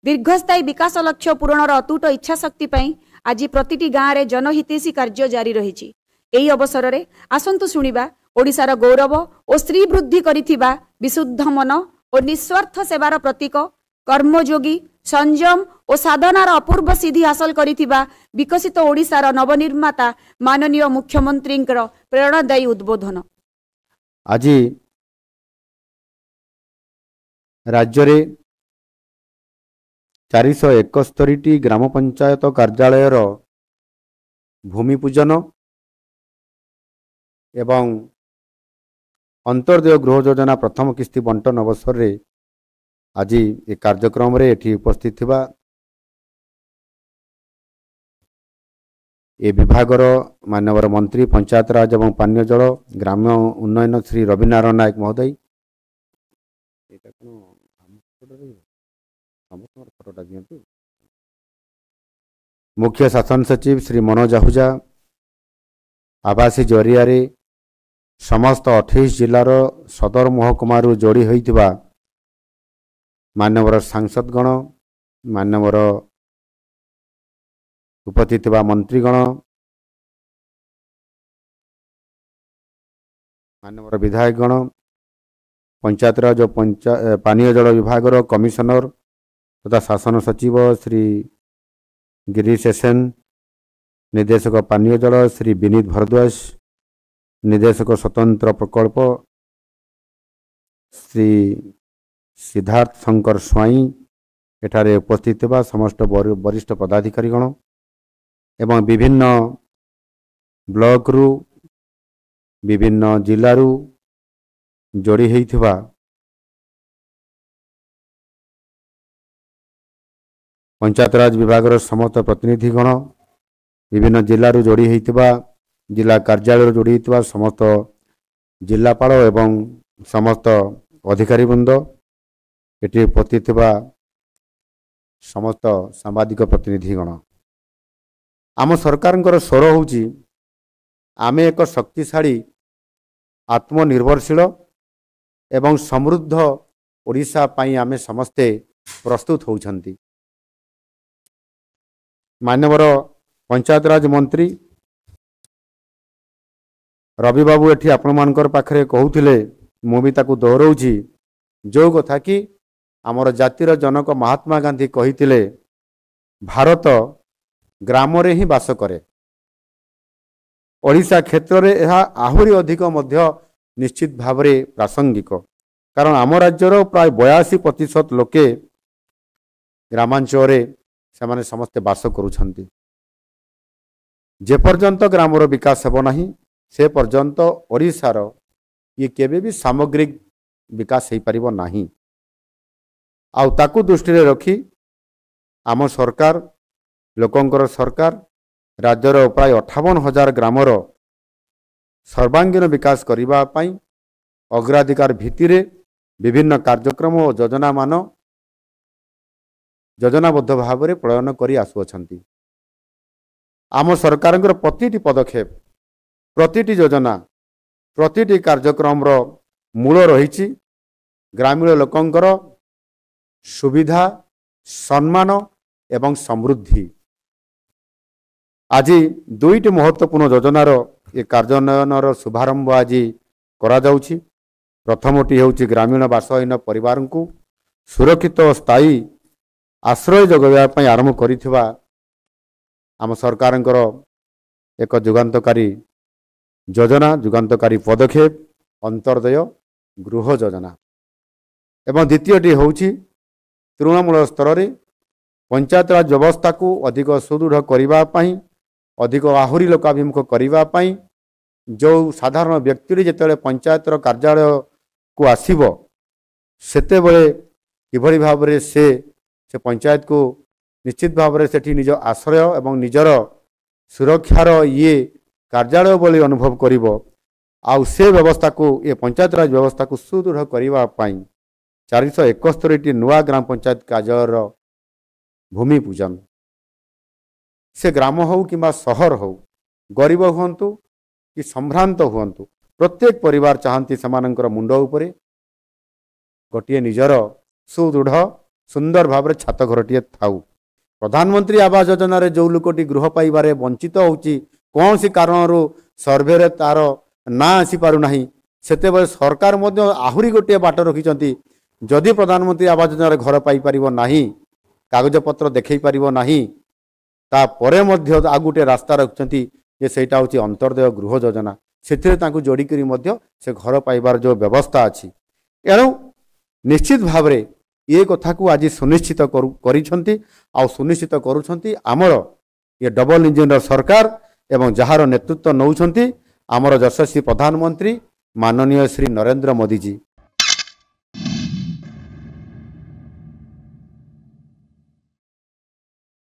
दीर्घस्थायी विकास लक्ष्य पूरणर अतुट इच्छाशक्ति आज प्रतिटी गाँव में जनहितैषी कार्य जारी रही। एही अवसर में आसंतु शुणिबा ओडिशार गौरव और श्रीवृद्धि करिथिबा विशुद्ध मन और निस्वार्थ सेवार प्रतीक कर्मयोगी संयम और साधनार अपूर्व सिद्धि हासिल करिथिबा विकसित ओडिशार नवनिर्माता माननीय मुख्यमंत्री प्रेरणादायी उद्बोधन। आज राज्य रे 471 ग्राम पंचायत कार्यालय भूमि पूजन एवं अंतर्देय गृह योजना प्रथम किस्ती बंटन अवसर रे आज ये कार्यक्रम रे एठी उपस्थित थिबा ए विभागर माननीय मंत्री पंचायत राज एवं पानीय जल ग्राम्य उन्नयन श्री रविनारायण नायक महोदय मुख्य शासन सचिव श्री मनोज आहूजा आवासी जरिया समस्त 28 जिलार सदर महकुमार जोड़ी होइतिबा माननीय सांसदगण माननीय उपस्थित मंत्रीगण माननीय विधायकगण पंचायत राज पानीय जल विभाग कमिशनर तथा शासन सचिव श्री गिरीश एसेन निर्देशक पानीय जल श्री विनीत भारद्वाज निर्देशक स्वतंत्र प्रकल्प श्री सिद्धार्थ शंकर स्वाई एठारे उपस्थित बा समस्त वरिष्ठ पदाधिकारीगण एवं विभिन्न ब्लॉक रु विभिन्न जिल्लारू जोड़ी होइथिबा पंचायत राज विभाग समस्त प्रतिनिधिगण विभिन्न जिल्लारू जोड़ी होइथिबा जिला कार्यालय जोड़ी होइथिबा समस्त जिलापाल एवं समस्त अधिकारी वृंद एटी उपस्थित समस्त सांबादिक प्रतिनिधिगण आम सरकार स्वर होउची आमे एक शक्तिशाली आत्मनिर्भरशील एवं समृद्ध ओडिशा पाई आमे समस्ते प्रस्तुत होउछंती। माननीय पंचायत राज मंत्री रवि बाबू एठी आपण मानकर पाखरे कहूथिले मु भी ताकू दोहराउची जो कथा कि आमर जातिर जनक महात्मा गांधी कहिथिले भारत ग्राम रे ही बास करे ओडिशा क्षेत्र रे यह आहुरी अधिक मध्य निश्चित भाव रे प्रासंगिक कारण आम राज्यर प्राय 82% लोके ग्रामांचल से समस्ते बास करुछंती जे पर्यंत ग्रामर विकास हेब नाही से पर्यंत ओडिशार ये केबे भी सामग्रिक विकास हो पारिबो नाही आउ ताकू दृष्टि रे रखी आम सरकार लोकंकर सरकार राज्यर प्राय 58,000 ग्रामर सर्वांगीन विकास करिबा पई अग्राधिकार भित्ति रे विभिन्न कार्यक्रम और योजना मान योजनाबद्ध भाव में प्रयन करी आसुअछंती। आम सरकार प्रतिटी पदक्षेप प्रतिटी योजना प्रतिटी कार्यक्रम मूल रही ग्रामीण लोकंकर सुविधा सम्मान एवं समृद्धि। आज दुईटी महत्वपूर्ण योजनार ये कार्यान्वयन शुभारंभ आज करा जाउछि। प्रथमटी होउछि ग्रामीण बासहीन परिवार को सुरक्षित और स्थायी आश्रय जगैया पई आरंभ करिथिबा आम सरकारंकर एक जुगान्तकारी योजना जुगान्तकारी पदक्षेप अंतर्दय गृह योजना एवं द्वितीयटी होउछि तृणमूल स्तर रे पंचायत राज व्यवस्था को अधिक सुदृढ़ करिबा पई अधिक आहुरी लोकाभिमुख करिबा पई जो साधारण व्यक्ति जेतेबेले पंचायत कार्यालय को आसीबो सेतेबेले किभଳି भाबरे से पंचायत को निश्चित भाव में सेठी निज आश्रय एवं निजर सुरक्षार ये कार्यालय बोली अनुभव करिबो आउ से व्यवस्था को ये पंचायत राज व्यवस्था को सुदृढ़ करिबा पई 471 नुआ ग्राम पंचायत कार्यालय भूमि पूजन से ग्राम हो कि सहर हो गरीब हुंतु कि संभ्रांत हुंतु प्रत्येक परिवार चाहती सेमानंकर मुंड उपरे गोटे निजर सुदृढ़ सुंदर भाव छात घरटीए थाउ। प्रधानमंत्री आवास योजना रे जो लोकटी गृह पाइबारे वंचित होउची कौन सी कारण सर्वे रे तार ना आसी पारु नाही सेते सरकार मध्य आहुरी गोटे बाट रखिचंती जदि प्रधानमंत्री आवास योजना रे घर पाई परिबो नाही कागज पत्र देखै परिबो नाही ता परे मध्य आ गोटे रास्ता रखिचंती जे सेटा होची अंतर्दय गृह योजना सेथिरे तांकु जोड़ी करी मध्य से घर पाइबार जो व्यवस्था अछि एणु निश्चित भाव रे ये कथा को आज सुनिश्चित करिसंती आ सुनिश्चित करूछंती आमर ये डबल इंजिन सरकार एवं जहार नेतृत्व नौछंती आमर यशस्वी प्रधानमंत्री माननीय श्री नरेंद्र मोदी जी।